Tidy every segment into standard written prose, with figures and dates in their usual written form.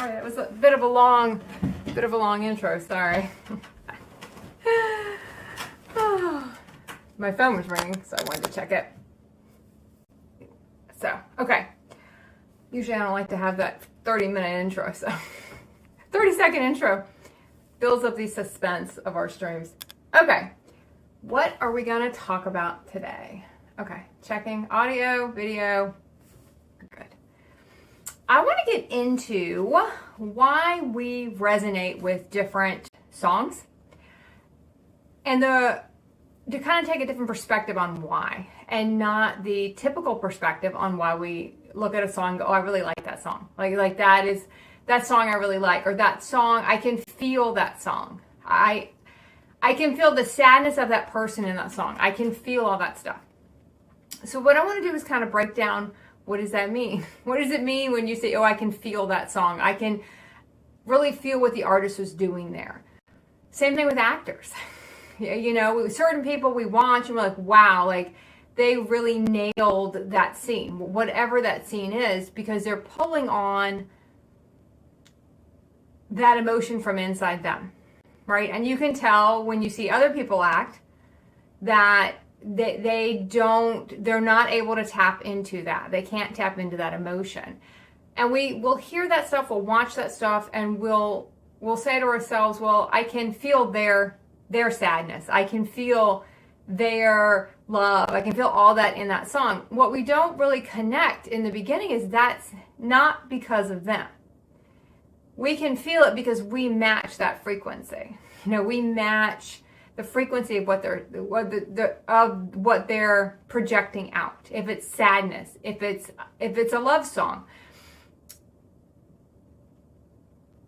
Sorry, that was a bit of a long intro. Sorry. My phone was ringing, so I wanted to check it. So, okay. Usually I don't like to have that 30-minute intro, so 30-second intro builds up the suspense of our streams. Okay, what are we going to talk about today? Okay, checking audio, video. Good. I want to get into why we resonate with different songs and to kind of take a different perspective on why, and not the typical perspective on why we look at a song and go, oh, I really like that song. Like that song I really like, or that song, I can feel that song. I can feel the sadness of that person in that song. I can feel all that stuff. So what I want to do is kind of break down, what does that mean? What does it mean when you say, oh, I can feel that song? I can really feel what the artist was doing there. Same thing with actors. You know, certain people we watch and we're like, wow, like they really nailed that scene, whatever that scene is, because they're pulling on that emotion from inside them, right? And you can tell when you see other people act that they're not able to tap into that. They can't tap into that emotion. And we'll hear that stuff, we'll watch that stuff, and we'll say to ourselves, well, I can feel their sadness. I can feel their love. I can feel all that in that song. What we don't really connect in the beginning is that's not because of them. We can feel it because we match that frequency. You know, we match the frequency of what they're projecting out. If it's sadness, if it's a love song,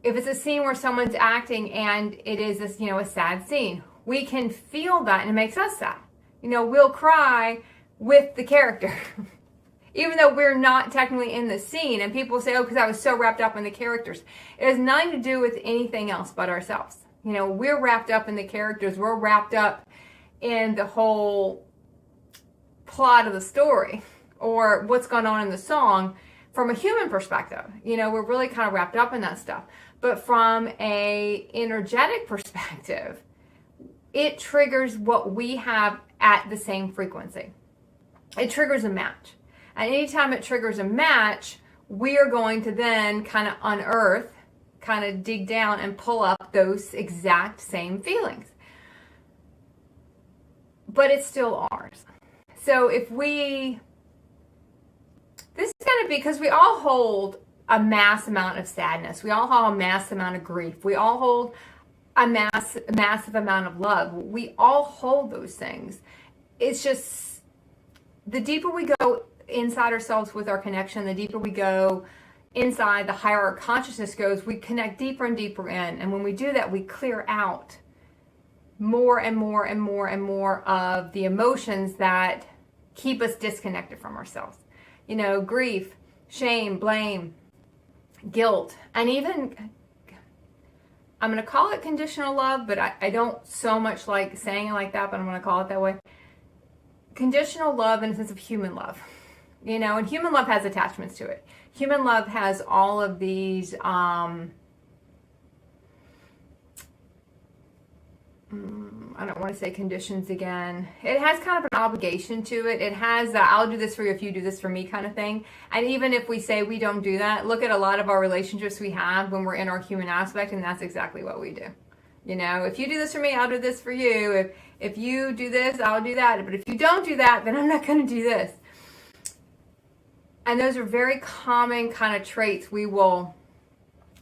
if it's a scene where someone's acting and it is this, you know, a sad scene, we can feel that and it makes us sad. You know, we'll cry with the character, even though we're not technically in the scene. And people say, oh, because I was so wrapped up in the characters. It has nothing to do with anything else but ourselves. You know, we're wrapped up in the characters. We're wrapped up in the whole plot of the story or what's going on in the song from a human perspective. You know, we're really kind of wrapped up in that stuff. But from a energetic perspective, it triggers what we have at the same frequency. It triggers a match. And anytime it triggers a match, we are going to then kind of unearth, kind of dig down and pull up those exact same feelings. But it's still ours. So this is going to be, because we all hold a mass amount of sadness. We all hold a mass amount of grief. We all hold a massive amount of love. We all hold those things. It's just the deeper we go inside ourselves with our connection, the deeper we go inside, the higher our consciousness goes, we connect deeper and deeper in. And when we do that, we clear out more and more and more and more of the emotions that keep us disconnected from ourselves. You know, grief, shame, blame, guilt, and even, I'm going to call it conditional love, but I don't so much like saying it like that, but I'm going to call it that way. Conditional love in a sense of human love. You know, and human love has attachments to it. Human love has all of these, I don't want to say conditions again. It has kind of an obligation to it. It has I'll do this for you if you do this for me kind of thing. And even if we say we don't do that, look at a lot of our relationships we have when we're in our human aspect, and that's exactly what we do. You know, if you do this for me, I'll do this for you. If you do this, I'll do that. But if you don't do that, then I'm not going to do this. And those are very common kind of traits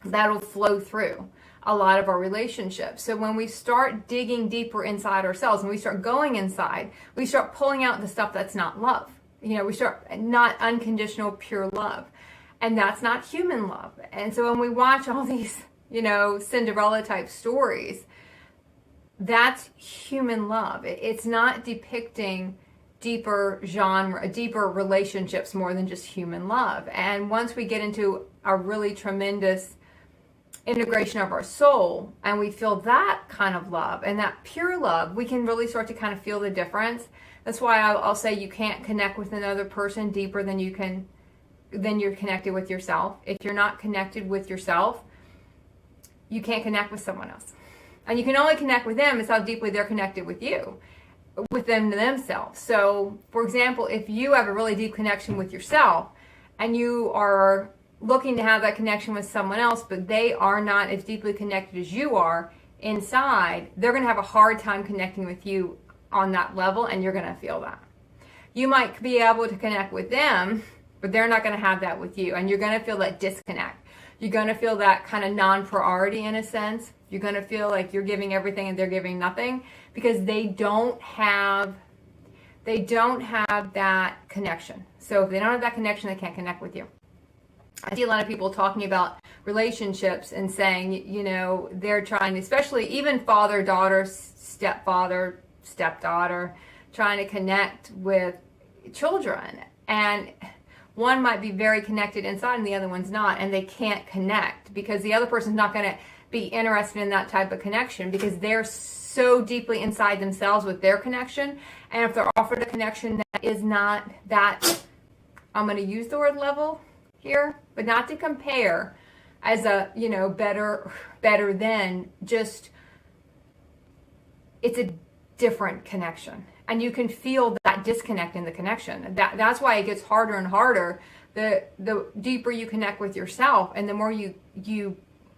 that'll flow through a lot of our relationships. So when we start digging deeper inside ourselves and we start going inside, we start pulling out the stuff that's not love. You know, we start not unconditional, pure love. And that's not human love. And so when we watch all these, you know, Cinderella type stories, that's human love. It's not depicting deeper relationships more than just human love. And once we get into a really tremendous integration of our soul and we feel that kind of love and that pure love, we can really start to kind of feel the difference. That's why I'll say you can't connect with another person deeper than you can then you're connected with yourself. If you're not connected with yourself, you can't connect with someone else. And you can only connect with them as how deeply they're connected with you, with them themselves. So, for example, if you have a really deep connection with yourself and you are looking to have that connection with someone else, but they are not as deeply connected as you are inside, they're going to have a hard time connecting with you on that level, and you're going to feel that. You might be able to connect with them, but they're not going to have that with you, and you're going to feel that disconnect. You're going to feel that kind of non-priority in a sense. You're going to feel like you're giving everything and they're giving nothing because they don't have that connection. So if they don't have that connection, they can't connect with you. I see a lot of people talking about relationships and saying, you know, they're trying, especially even father, daughter, stepfather, stepdaughter, trying to connect with children. And one might be very connected inside and the other one's not, and they can't connect because the other person's not going to be interested in that type of connection because they're so deeply inside themselves with their connection. And if they're offered a connection that is not that, I'm going to use the word level here, but not to compare as a, you know, better than, just it's a different connection. And you can feel that disconnect in the connection. That's why it gets harder and harder. The deeper you connect with yourself and the more you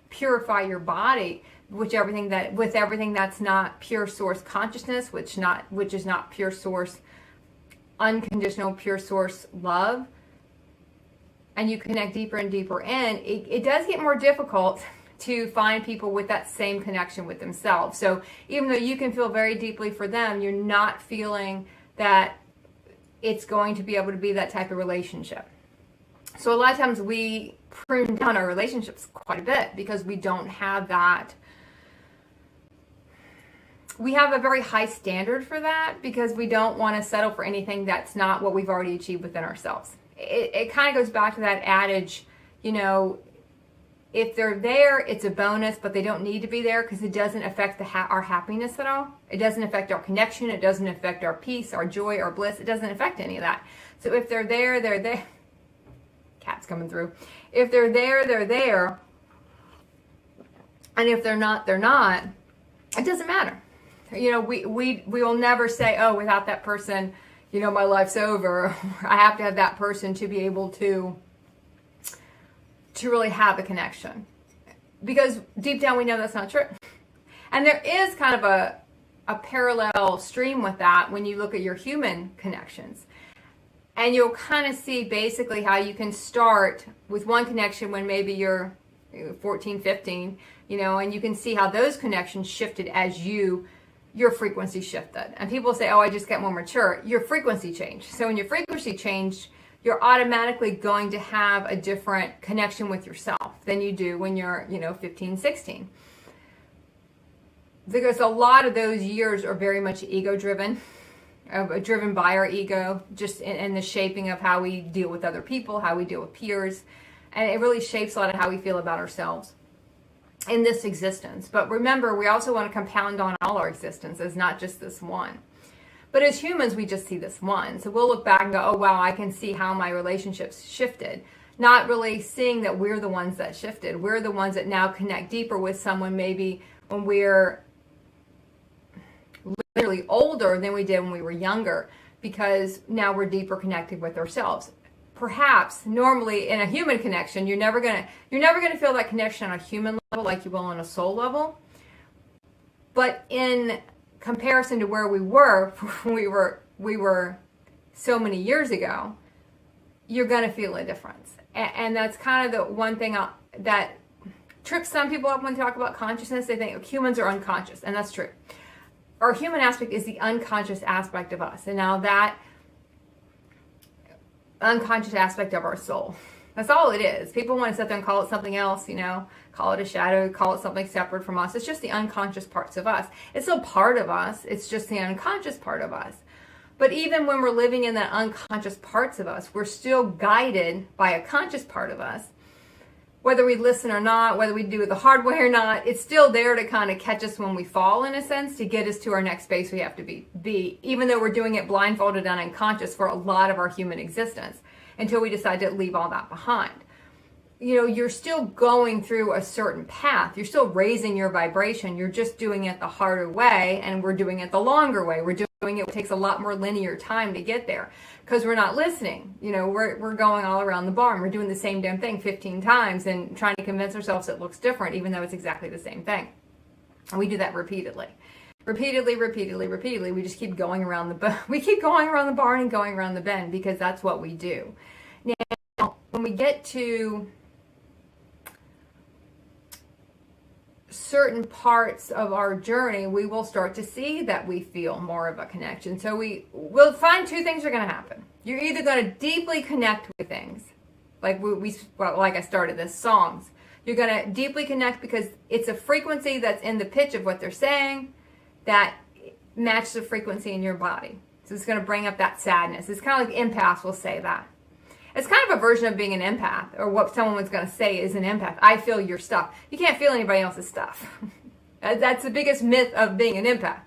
purify your body with everything that's not pure source consciousness, which is not pure source unconditional pure source love, and you connect deeper and deeper in, it does get more difficult to find people with that same connection with themselves. So even though you can feel very deeply for them, you're not feeling that it's going to be able to be that type of relationship. So a lot of times we prune down our relationships quite a bit because we don't have that. We have a very high standard for that because we don't want to settle for anything that's not what we've already achieved within ourselves. It kind of goes back to that adage, you know, if they're there, it's a bonus, but they don't need to be there because it doesn't affect our happiness at all. It doesn't affect our connection. It doesn't affect our peace, our joy, our bliss. It doesn't affect any of that. So if they're there, they're there. Cat's coming through. If they're there, they're there. And if they're not, they're not. It doesn't matter. You know, we will never say, oh, without that person, you know, my life's over. I have to have that person to be able to really have a connection. Because deep down we know that's not true. And there is kind of a parallel stream with that when you look at your human connections. And you'll kind of see basically how you can start with one connection when maybe you're 14, 15, you know, and you can see how those connections shifted as your frequency shifted. And people say, oh, I just got more mature. Your frequency changed. So when your frequency changed, you're automatically going to have a different connection with yourself than you do when you're, you know, 15, 16. Because a lot of those years are very much ego driven by our ego, just in the shaping of how we deal with other people, how we deal with peers. And it really shapes a lot of how we feel about ourselves in this existence. But remember, we also want to compound on all our existences, not just this one. But as humans, we just see this one. So we'll look back and go, oh, wow, I can see how my relationships shifted. Not really seeing that we're the ones that shifted. We're the ones that now connect deeper with someone maybe when we're literally older than we did when we were younger, because now we're deeper connected with ourselves. Perhaps normally in a human connection, you're never gonna feel that connection on a human level like you will on a soul level. But in comparison to where we were when we were so many years ago, you're gonna feel a difference. And that's kind of the one thing that trips some people up when they talk about consciousness. They think humans are unconscious, and that's true. Our human aspect is the unconscious aspect of us, and now that unconscious aspect of our soul. That's all it is. People want to sit there and call it something else, you know, call it a shadow, call it something separate from us. It's just the unconscious parts of us. It's still part of us. It's just the unconscious part of us. But even when we're living in the unconscious parts of us, we're still guided by a conscious part of us. Whether we listen or not, whether we do it the hard way or not, it's still there to kind of catch us when we fall, in a sense, to get us to our next space we have to be, even though we're doing it blindfolded and unconscious for a lot of our human existence. until we decide to leave all that behind. You know, you're still going through a certain path. You're still raising your vibration. You're just doing it the harder way, and we're doing it the longer way. We're doing it takes a lot more linear time to get there because we're not listening. You know, we're going all around the barn. We're doing the same damn thing 15 times and trying to convince ourselves it looks different, even though it's exactly the same thing. And we do that repeatedly. Repeatedly. We just keep going around we keep going around the barn and going around the bend because that's what we do. Now, when we get to certain parts of our journey, we will start to see that we feel more of a connection. So we'll find two things are going to happen. You're either going to deeply connect with things, like like I started this, songs. You're going to deeply connect because it's a frequency that's in the pitch of what they're saying that matches the frequency in your body. So it's going to bring up that sadness. It's kind of like empaths will say that. It's kind of a version of being an empath, or what someone was going to say is an empath. I feel your stuff. You can't feel anybody else's stuff. That's the biggest myth of being an empath.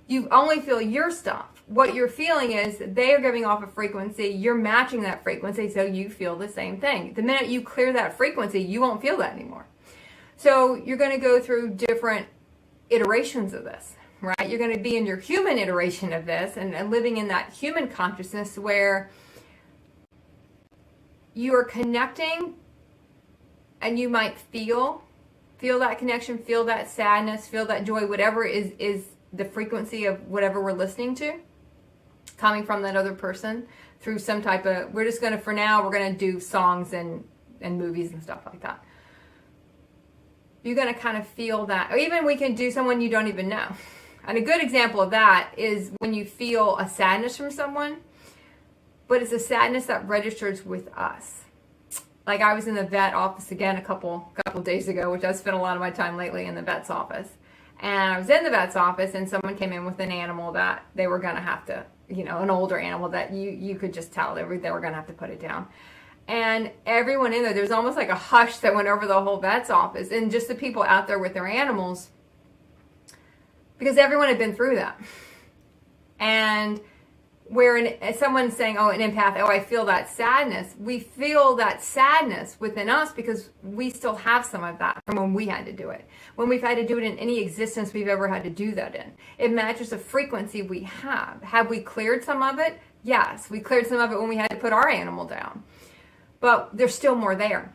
You only feel your stuff. What you're feeling is they are giving off a frequency. You're matching that frequency, so you feel the same thing. The minute you clear that frequency, you won't feel that anymore. So you're going to go through different iterations of this, right? You're going to be in your human iteration of this and living in that human consciousness where you are connecting and you might feel that connection, feel that sadness, feel that joy, whatever is the frequency of whatever we're listening to coming from that other person through some type of, we're just going to, for now, we're going to do songs and movies and stuff like that. You're going to kind of feel that. Or even we can do someone you don't even know. And a good example of that is when you feel a sadness from someone, but it's a sadness that registers with us. Like I was in the vet office again a couple days ago, which I've spent a lot of my time lately in the vet's office. And I was in the vet's office and someone came in with an animal that they were going to have to, you know, an older animal that you could just tell they were going to have to put it down. And everyone in there was almost like a hush that went over the whole vet's office and just the people out there with their animals because everyone had been through that. And where someone's saying, oh, an empath, oh, I feel that sadness. We feel that sadness within us because we still have some of that from when we had to do it. When we've had to do it in any existence we've ever had to do that in. It matches the frequency we have. Have we cleared some of it? Yes. We cleared some of it when we had to put our animal down. But there's still more there.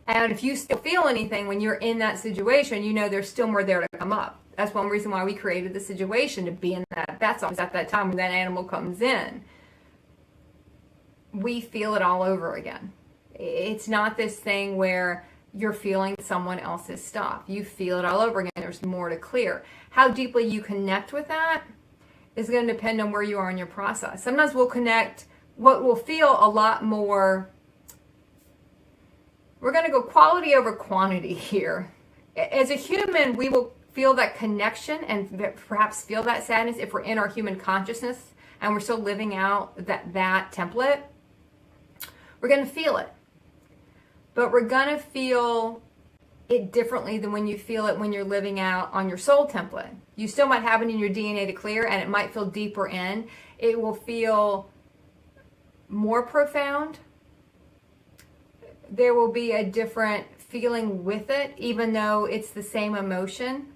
And if you still feel anything when you're in that situation, you know there's still more there to come up. That's one reason why we created the situation, to be in that vet's office at that time when that animal comes in. We feel it all over again. It's not this thing where you're feeling someone else's stuff. You feel it all over again. There's more to clear. How deeply you connect with that is going to depend on where you are in your process. Sometimes we'll connect, what will feel a lot more, we're going to go quality over quantity here. As a human, we will feel that connection and perhaps feel that sadness if we're in our human consciousness and we're still living out that template. We're going to feel it. But we're going to feel it differently than when you feel it when you're living out on your soul template. You still might have it in your DNA to clear and it might feel deeper in. It will feel more profound. There will be a different feeling with it, even though it's the same emotion.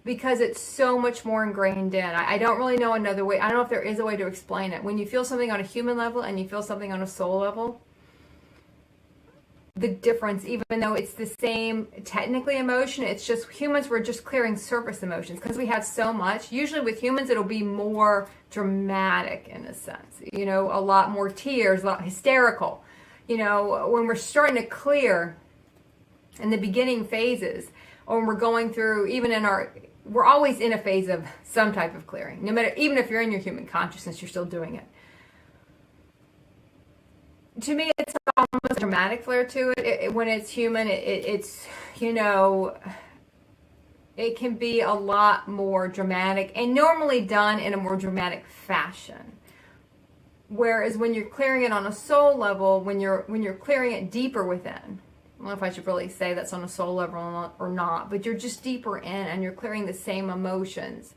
Because it's so much more ingrained in. I don't really know another way. I don't know if there is a way to explain it. When you feel something on a human level and you feel something on a soul level, the difference, even though it's the same technically emotion, it's just humans, we're just clearing surface emotions because we have so much. Usually with humans, it'll be more dramatic in a sense. You know, a lot more tears, a lot hysterical. You know, when we're starting to clear in the beginning phases, or when we're going through, even in we're always in a phase of some type of clearing. No matter, even if you're in your human consciousness, you're still doing it. To me, it's almost a dramatic flair to it. When it's human, it's, you know, it can be a lot more dramatic and normally done in a more dramatic fashion. Whereas when you're clearing it on a soul level, when you're clearing it deeper within, I don't know if I should really say that's on a soul level or not, but you're just deeper in and you're clearing the same emotions.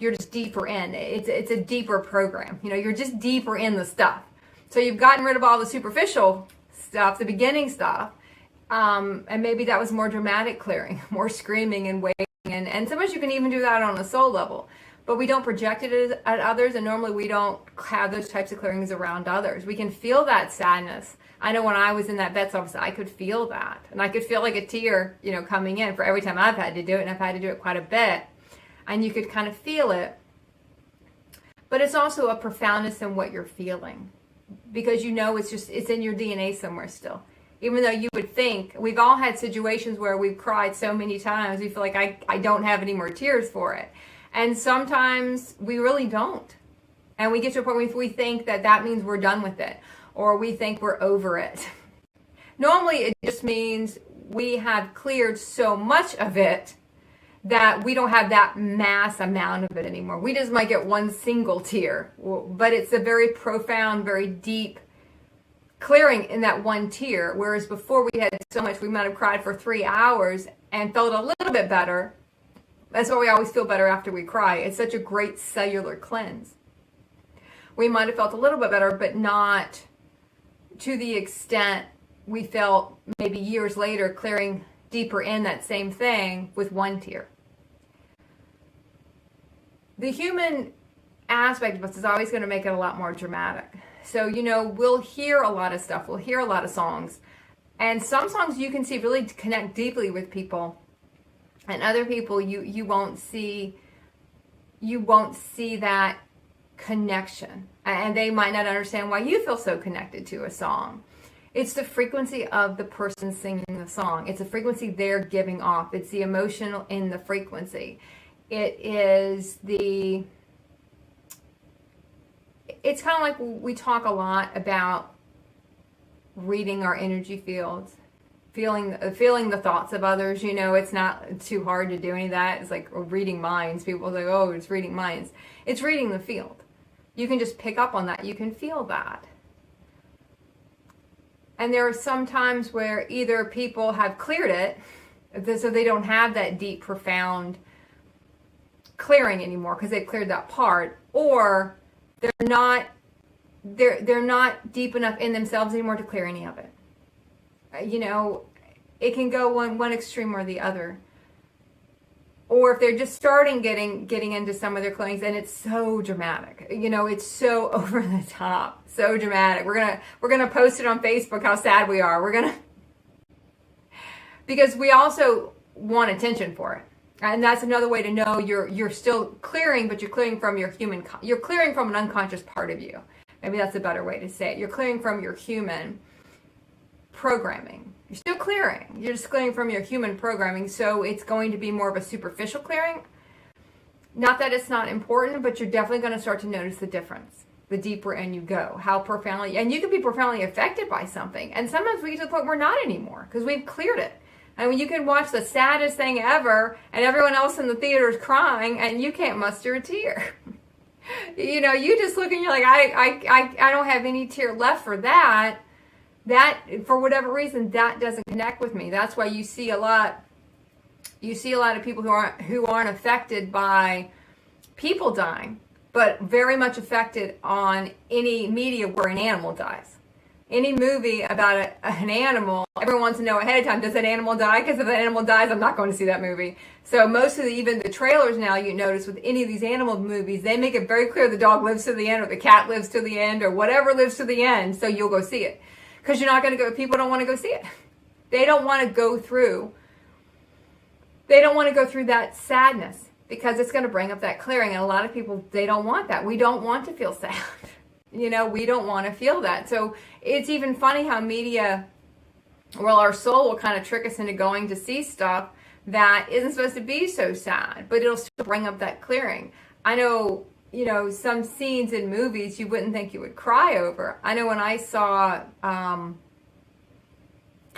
you're just deeper in. It's a deeper program. You know, you're just deeper in the stuff. So you've gotten rid of all the superficial stuff, the beginning stuff, and maybe that was more dramatic clearing, more screaming and wailing, and sometimes you can even do that on a soul level. But we don't project it at others, and normally we don't have those types of clearings around others. We can feel that sadness. I know when I was in that vet's office, I could feel that. And I could feel like a tear, you know, coming in for every time I've had to do it, and I've had to do it quite a bit. And you could kind of feel it. But it's also a profoundness in what you're feeling. Because you know it's in your DNA somewhere still. Even though you would think, we've all had situations where we've cried so many times, we feel like I don't have any more tears for it. And sometimes we really don't. And we get to a point where we think that means we're done with it, or we think we're over it. Normally, it just means we have cleared so much of it that we don't have that mass amount of it anymore. We just might get one single tear, but it's a very profound, very deep clearing in that one tear. Whereas before we had so much, we might have cried for 3 hours and felt a little bit better. That's why we always feel better after we cry. It's such a great cellular cleanse. We might have felt a little bit better, but not to the extent we felt maybe years later clearing deeper in that same thing with one tear. The human aspect of us is always going to make it a lot more dramatic. So, you know, we'll hear a lot of stuff. We'll hear a lot of songs. And some songs you can see really connect deeply with people. And other people, you won't see that connection, and they might not understand why you feel so connected to a song. It's the frequency of the person singing the song. It's the frequency they're giving off. It's the emotional in the frequency. It's kind of like we talk a lot about reading our energy fields. Feeling the thoughts of others, you know, it's not too hard to do any of that. It's like reading minds. People say, oh, it's reading minds. It's reading the field. You can just pick up on that. You can feel that. And there are some times where either people have cleared it, so they don't have that deep, profound clearing anymore because they've cleared that part, or they're not deep enough in themselves anymore to clear any of it. You know, it can go one extreme or the other. Or if they're just starting getting into some of their clearings, and it's so dramatic. You know, it's so over the top, so dramatic. We're gonna post it on Facebook how sad we are. Because we also want attention for it. And that's another way to know you're still clearing, but you're clearing from you're clearing from an unconscious part of you. Maybe that's a better way to say it. You're clearing from your human programming. You're still clearing. You're just clearing from your human programming, so it's going to be more of a superficial clearing. Not that it's not important, but you're definitely going to start to notice the difference the deeper in you go. How profoundly, and you can be profoundly affected by something, and sometimes we get to the point we're not anymore because we've cleared it. I mean, you can watch the saddest thing ever, and everyone else in the theater is crying, and you can't muster a tear. You know, you just look and you're like, I don't have any tear left for that. That, for whatever reason, that doesn't connect with me. That's why you see a lot of people who aren't affected by people dying, but very much affected on any media where an animal dies. Any movie about an animal, everyone wants to know ahead of time, does that animal die? Because if that animal dies, I'm not going to see that movie. So most of even the trailers now, you notice with any of these animal movies, they make it very clear the dog lives to the end, or the cat lives to the end, or whatever lives to the end, so you'll go see it. Because you're not going to go, people don't want to go see it. They don't want to go through that sadness because it's going to bring up that clearing. And a lot of people, they don't want that. We don't want to feel sad. You know, we don't want to feel that. So it's even funny how media, well, our soul will kind of trick us into going to see stuff that isn't supposed to be so sad, but it'll still bring up that clearing. I know, you know, some scenes in movies you wouldn't think you would cry over. I know when I saw,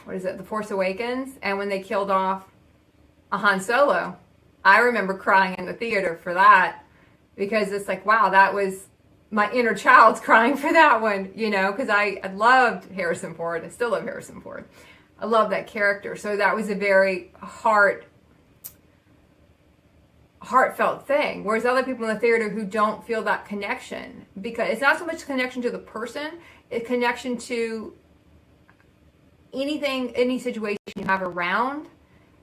The Force Awakens, and when they killed off Han Solo, I remember crying in the theater for that because it's like, wow, that was my inner child's crying for that one, you know, because I loved Harrison Ford. I still love Harrison Ford. I love that character. So that was a very heartfelt thing, whereas other people in the theater who don't feel that connection, because it's not so much connection to the person, it's connection to anything, any situation you have around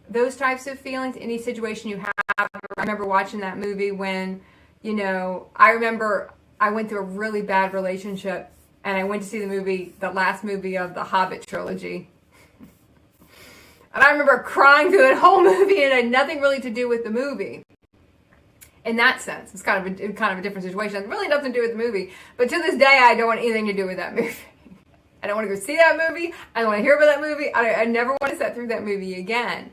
those types of feelings, any situation you have. I remember watching that movie when, I remember I went through a really bad relationship, and I went to see the last movie of the Hobbit trilogy. And I remember crying through that whole movie, and it had nothing really to do with the movie. In that sense, it's kind of a different situation. It really nothing to do with the movie. But to this day, I don't want anything to do with that movie. I don't want to go see that movie. I don't want to hear about that movie. I never want to sit through that movie again.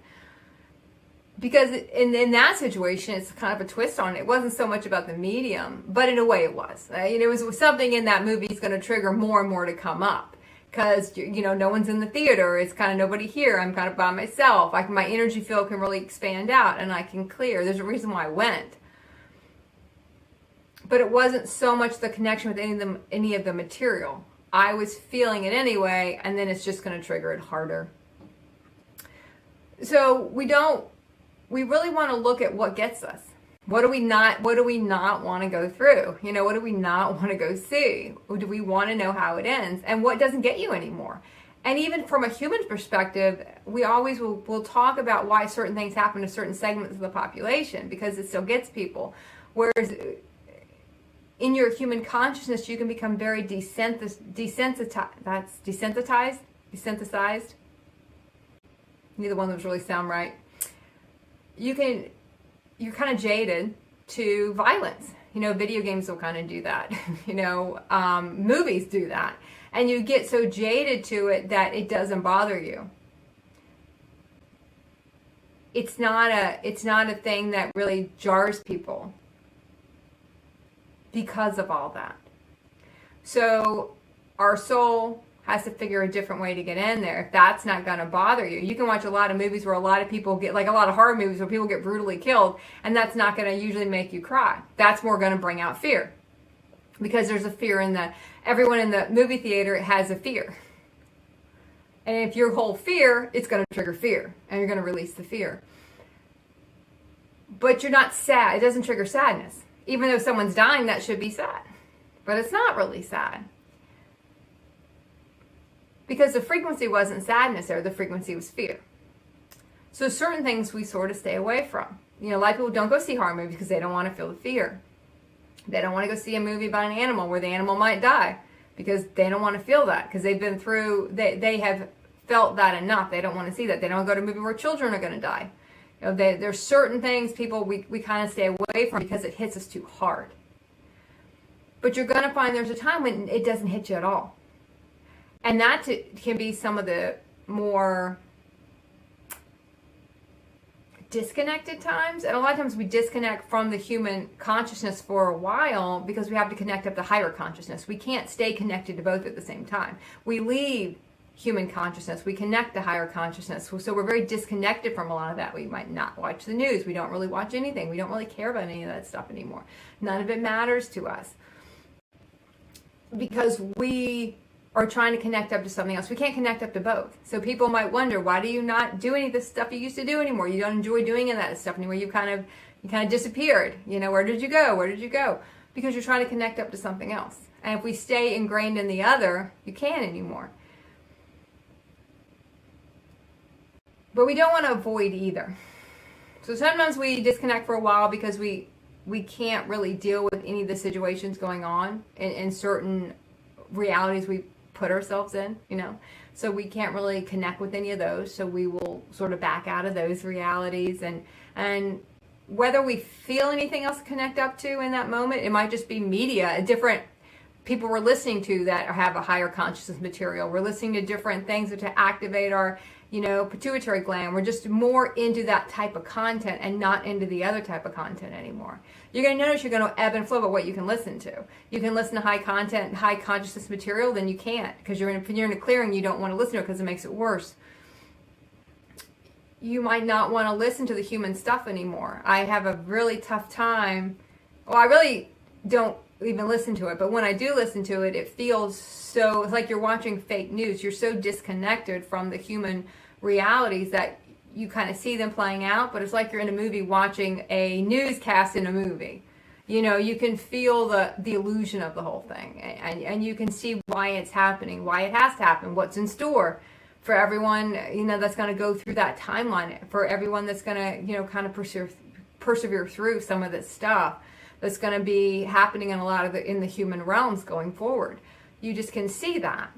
Because in that situation, it's kind of a twist on it. It wasn't so much about the medium, but in a way it was. It was something in that movie is going to trigger more and more to come up. Because, no one's in the theater. It's kind of nobody here. I'm kind of by myself. My energy field can really expand out and I can clear. There's a reason why I went. But it wasn't so much the connection with any of the material. I was feeling it anyway, and then it's just going to trigger it harder. So we really want to look at what gets us. What do we not want to go through? What do we not want to go see? Or do we want to know how it ends? And what doesn't get you anymore? And even from a human perspective, we always will talk about why certain things happen to certain segments of the population, because it still gets people. Whereas in your human consciousness, you can become very desensitized. Neither one of those really sound right. You're kind of jaded to violence. Video games will kind of do that. Movies do that. And you get so jaded to it that it doesn't bother you. It's not a thing that really jars people because of all that. So our soul has to figure a different way to get in there. If that's not going to bother you, you can watch a lot of movies where a lot of people get, like a lot of horror movies where people get brutally killed, and that's not going to usually make you cry. That's more going to bring out fear, because there's a fear everyone in the movie theater has a fear. And if your whole fear, it's going to trigger fear, and you're going to release the fear. But you're not sad. It doesn't trigger sadness. Even though someone's dying, that should be sad. But it's not really sad. Because the frequency wasn't sadness there, the frequency was fear. So certain things we sort of stay away from. A lot of people don't go see horror movies because they don't want to feel the fear. They don't want to go see a movie about an animal where the animal might die, because they don't want to feel that, because they've been through, they have felt that enough. They don't want to see that. They don't go to a movie where children are going to die. There's certain things we kind of stay away from because it hits us too hard. But you're going to find there's a time when it doesn't hit you at all. And that can be some of the more disconnected times. And a lot of times we disconnect from the human consciousness for a while because we have to connect up to higher consciousness. We can't stay connected to both at the same time. We leave human consciousness, we connect to higher consciousness. So we're very disconnected from a lot of that. We might not watch the news. We don't really watch anything. We don't really care about any of that stuff anymore. None of it matters to us, because we are trying to connect up to something else. We can't connect up to both. So people might wonder, why do you not do any of the stuff you used to do anymore? You don't enjoy doing any of that stuff anymore. You kind of disappeared. Where did you go? Where did you go? Because you're trying to connect up to something else. And if we stay ingrained in the other, you can't anymore. But we don't want to avoid either. So sometimes we disconnect for a while because we can't really deal with any of the situations going on in certain realities we put ourselves in, So we can't really connect with any of those. So we will sort of back out of those realities. And whether we feel anything else to connect up to in that moment, it might just be media, different people we're listening to that have a higher consciousness material. We're listening to different things to activate our pituitary gland. We're just more into that type of content and not into the other type of content anymore. You're going to notice you're going to ebb and flow about what you can listen to. You can listen to high content, high consciousness material, then you can't, because you're in a clearing, you don't want to listen to it because it makes it worse. You might not want to listen to the human stuff anymore. I have a really tough time. Well, I really don't even listen to it, but when I do listen to it, it feels so, it's like you're watching fake news. You're so disconnected from the human realities that you kind of see them playing out, but it's like you're in a movie watching a newscast in a movie. You know, you can feel the illusion of the whole thing, and you can see why it's happening, why it has to happen, what's in store for everyone, you know, that's going to go through that timeline, for everyone that's going to, you know, kind of persevere through some of this stuff that's going to be happening in a lot of in the human realms going forward. You just can see that,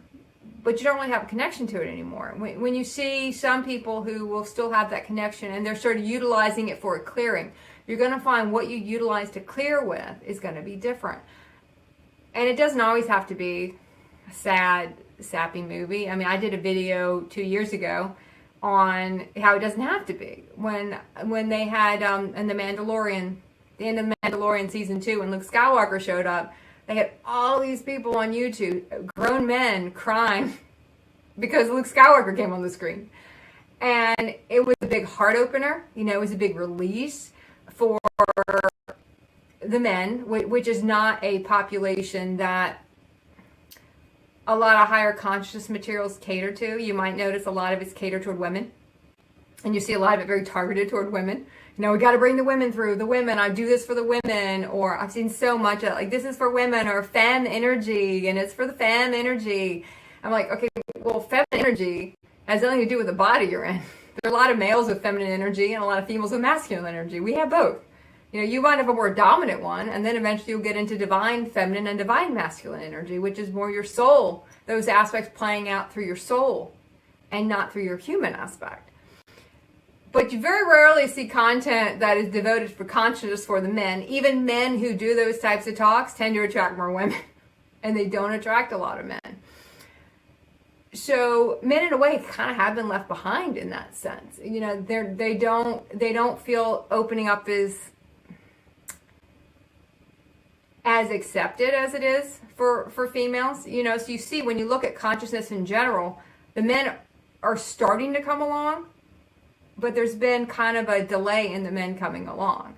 but you don't really have a connection to it anymore. When you see some people who will still have that connection and they're sort of utilizing it for a clearing, you're going to find what you utilize to clear with is going to be different. And it doesn't always have to be a sad, sappy movie. I mean, I did a video 2 years ago on how it doesn't have to be. When they had in the Mandalorian, the end of the Mandalorian season 2, when Luke Skywalker showed up, they had all these people on YouTube, grown men, crying because Luke Skywalker came on the screen. And it was a big heart opener. You know, it was a big release for the men, which is not a population that a lot of higher consciousness materials cater to. You might notice a lot of it's catered toward women. And you see a lot of it very targeted toward women. You know, we got to bring the women through. The women, I do this for the women. Or I've seen so much of, like, this is for women, or femme energy, and it's for the femme energy. I'm like, okay, well, femme energy has nothing to do with the body you're in. There are a lot of males with feminine energy and a lot of females with masculine energy. We have both. You know, you might have a more dominant one, and then eventually you'll get into divine feminine and divine masculine energy, which is more your soul, those aspects playing out through your soul and not through your human aspect. But you very rarely see content that is devoted for consciousness for the men. Even men who do those types of talks tend to attract more women, and they don't attract a lot of men. So men, in a way, kind of have been left behind in that sense. You know, they don't feel opening up is as accepted as it is for females. You know, so you see when you look at consciousness in general, the men are starting to come along, but there's been kind of a delay in the men coming along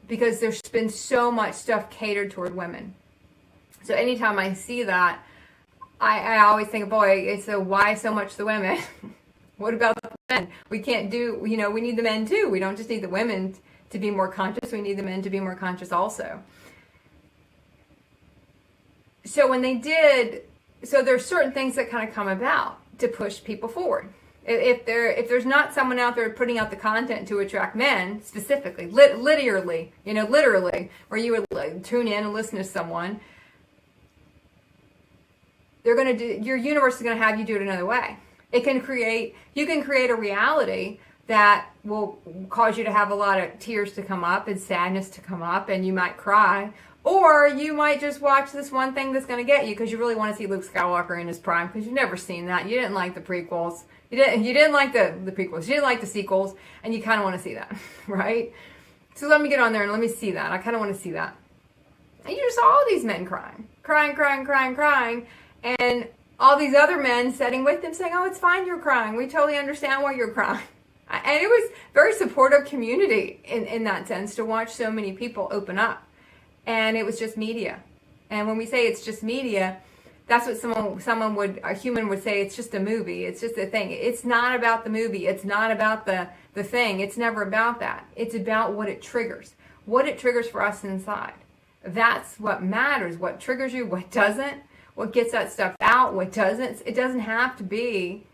because there's been so much stuff catered toward women. So anytime I see that, I always think, boy, it's a why so much the women? What about the men? We can't do, you know, we need the men too. We don't just need the women to be more conscious. We need the men to be more conscious also. So when they did, so there's certain things that kind of come about to push people forward. If there's not someone out there putting out the content to attract men specifically, literally, where you would like, tune in and listen to someone, they're going to do, your universe is going to have you do it another way. You can create a reality that will cause you to have a lot of tears to come up and sadness to come up, and you might cry. Or you might just watch this one thing that's going to get you because you really want to see Luke Skywalker in his prime because you've never seen that. You didn't like the prequels. You didn't like the prequels. You didn't like the sequels, and you kind of want to see that, right? So let me get on there and let me see that. I kind of want to see that. And you just saw all these men crying, and all these other men sitting with them saying, "Oh, it's fine, you're crying. We totally understand why you're crying." And it was very supportive community in that sense to watch so many people open up. And it was just media. And when we say it's just media, that's what a human would say, it's just a movie. It's just a thing. It's not about the movie. It's not about the thing. It's never about that. It's about what it triggers. What it triggers for us inside. That's what matters. What triggers you, what doesn't. What gets that stuff out, what doesn't. It doesn't have to be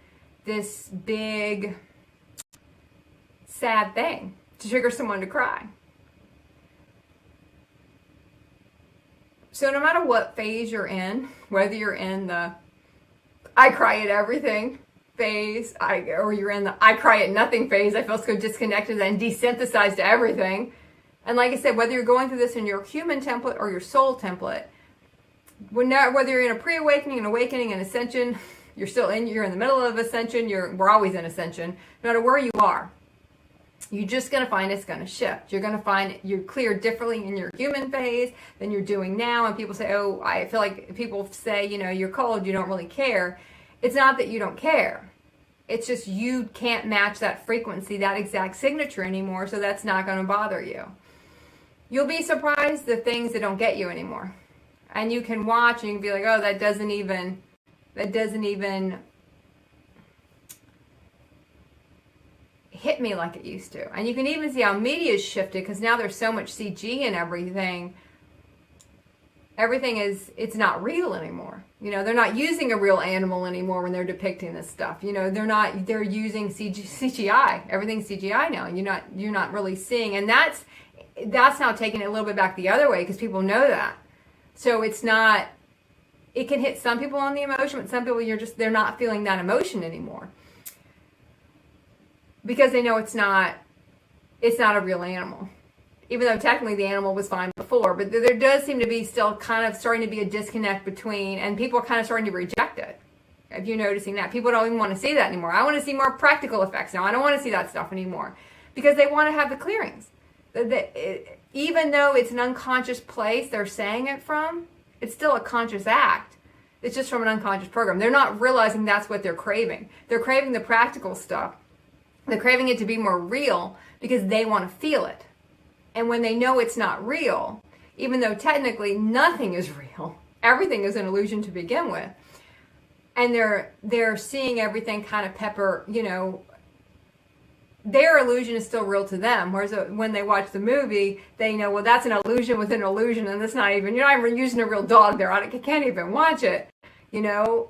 this big, sad thing to trigger someone to cry. So no matter what phase you're in, whether you're in the I cry at everything phase, or you're in the I cry at nothing phase, I feel so disconnected and desynthesized to everything. And like I said, whether you're going through this in your human template or your soul template, whether you're in a pre-awakening, an awakening, an ascension, you're in the middle of ascension, we're always in ascension, no matter where you are. You're just going to find it's going to shift. You're going to find you're clear differently in your human phase than you're doing now. And people say, oh, I feel like people say, you're cold, you don't really care. It's not that you don't care. It's just you can't match that frequency, that exact signature anymore. So that's not going to bother you. You'll be surprised the things that don't get you anymore. And you can watch and you can be like, oh, that doesn't even hit me like it used to. And you can even see how media's shifted, because now there's so much CG and everything. Everything it's not real anymore. You know, they're not using a real animal anymore when they're depicting this stuff. You know, they're using CGI. Everything's CGI now. And you're not really seeing. And that's now taking it a little bit back the other way, because people know that. So it can hit some people on the emotion, but some people they're not feeling that emotion anymore, because they know it's not a real animal. Even though technically the animal was fine before, but there does seem to be still kind of starting to be a disconnect between, and people are kind of starting to reject it. If you're noticing that, people don't even want to see that anymore. I want to see more practical effects now. I don't want to see that stuff anymore, because they want to have the clearings. Even though it's an unconscious place they're saying it from, it's still a conscious act. It's just from an unconscious program. They're not realizing that's what they're craving. They're craving the practical stuff. They're craving it to be more real because they want to feel it. And when they know it's not real, even though technically nothing is real, everything is an illusion to begin with, and they're seeing everything kind of pepper, you know, their illusion is still real to them. Whereas when they watch the movie, they know, well, that's an illusion within an illusion, and that's not even, you're not even using a real dog there. I can't even watch it, you know.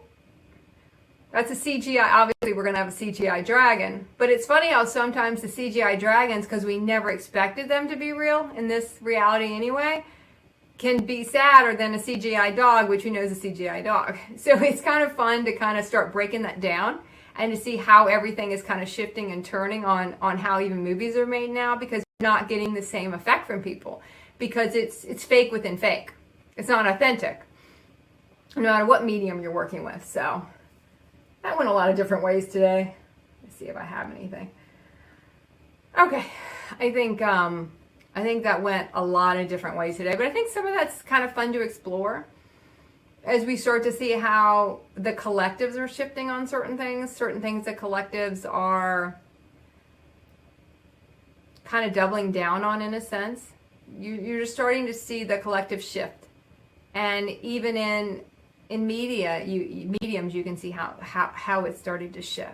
That's a CGI. Obviously, we're going to have a CGI dragon. But it's funny how sometimes the CGI dragons, because we never expected them to be real in this reality anyway, can be sadder than a CGI dog, which we know is a CGI dog. So it's kind of fun to kind of start breaking that down and to see how everything is kind of shifting and turning on how even movies are made now, because we're not getting the same effect from people, because it's fake within fake. It's not authentic, no matter what medium you're working with. So that went a lot of different ways today. Let's see if I have anything. Okay, I think that went a lot of different ways today, but I think some of that's kind of fun to explore as we start to see how the collectives are shifting on certain things that collectives are kind of doubling down on, in a sense. You're just starting to see the collective shift. And even in mediums, you can see how it started to shift.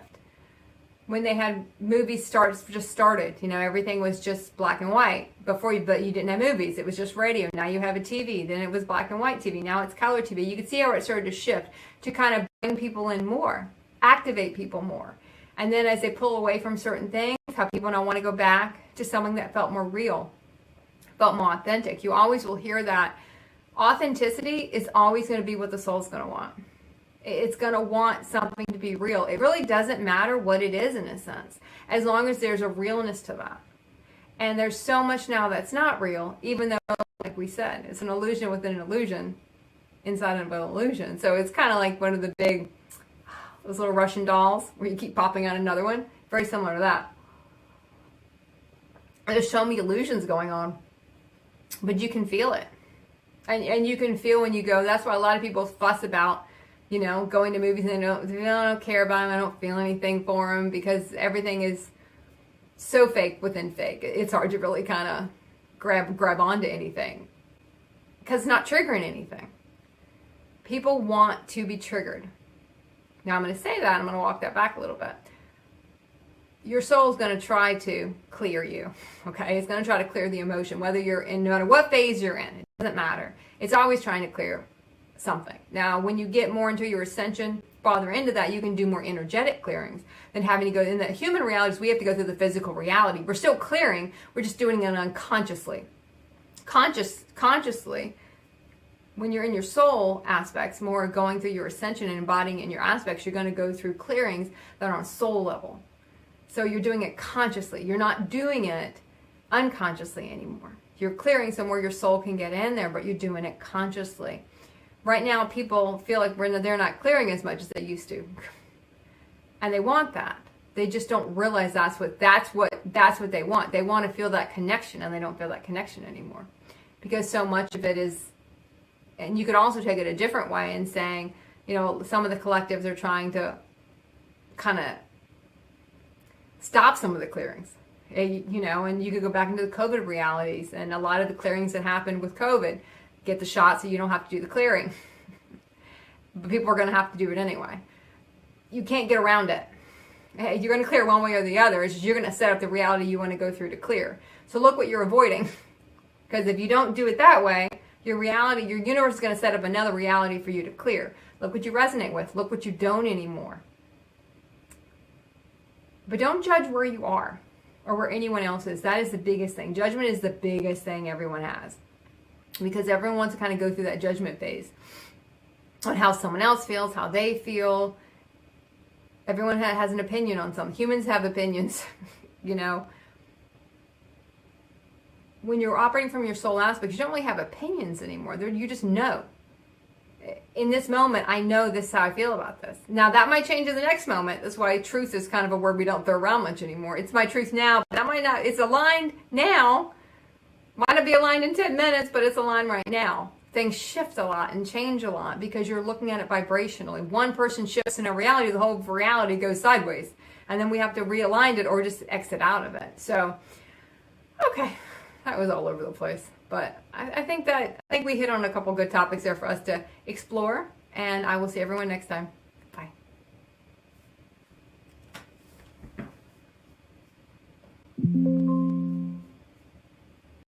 When they had movies just started, you know, everything was just black and white. But you didn't have movies. It was just radio. Now you have a TV. Then it was black and white TV. Now it's color TV. You could see how it started to shift to kind of bring people in more, activate people more. And then as they pull away from certain things, how people now want to go back to something that felt more real, felt more authentic. You always will hear that. Authenticity is always going to be what the soul's going to want. It's going to want something to be real. It really doesn't matter what it is, in a sense, as long as there's a realness to that. And there's so much now that's not real, even though, like we said, it's an illusion within an illusion inside of an illusion. So it's kind of like one of the those little Russian dolls where you keep popping on another one. Very similar to that. There's so many illusions going on, but you can feel it. And you can feel when you go. That's why a lot of people fuss about, you know, going to movies and they don't care about them. I don't feel anything for them, because everything is so fake within fake. It's hard to really kind of grab onto anything, because it's not triggering anything. People want to be triggered. Now I'm going to say that. I'm going to walk that back a little bit. Your soul's going to try to clear you, okay? It's going to try to clear the emotion, whether you're in, no matter what phase you're in. It doesn't matter. It's always trying to clear something. Now, when you get more into your ascension, farther into that, you can do more energetic clearings than having to go in the human realities. We have to go through the physical reality. We're still clearing. We're just doing it unconsciously. Consciously, when you're in your soul aspects, more going through your ascension and embodying in your aspects, you're going to go through clearings that are on soul level. So you're doing it consciously. You're not doing it unconsciously anymore. You're clearing somewhere your soul can get in there, but you're doing it consciously. Right now, people feel like they're not clearing as much as they used to. And they want that. They just don't realize that's what they want. They want to feel that connection, and they don't feel that connection anymore. Because so much of it is, and you could also take it a different way in saying, you know, some of the collectives are trying to kind of stop some of the clearings, you know, and you could go back into the COVID realities, and a lot of the clearings that happened with COVID, get the shot so you don't have to do the clearing. But people are going to have to do it anyway. You can't get around it. Hey, you're going to clear one way or the other. It's just you're going to set up the reality you want to go through to clear. So look what you're avoiding. Because if you don't do it that way, your reality, your universe is going to set up another reality for you to clear. Look what you resonate with. Look what you don't anymore. But don't judge where you are or where anyone else is. That is the biggest thing. Judgment is the biggest thing everyone has. Because everyone wants to kind of go through that judgment phase on how someone else feels, how they feel. Everyone has an opinion on something. Humans have opinions, you know. When you're operating from your soul aspect, you don't really have opinions anymore. You just know. In this moment, I know this is how I feel about this. Now, that might change in the next moment. That's why truth is kind of a word we don't throw around much anymore. It's my truth now. That might not, it's aligned now. Might not be aligned in 10 minutes, but it's aligned right now. Things shift a lot and change a lot because you're looking at it vibrationally. One person shifts in a reality, the whole reality goes sideways. And then we have to realign it or just exit out of it. So, okay. That was all over the place, but I think we hit on a couple good topics there for us to explore, and I will see everyone next time.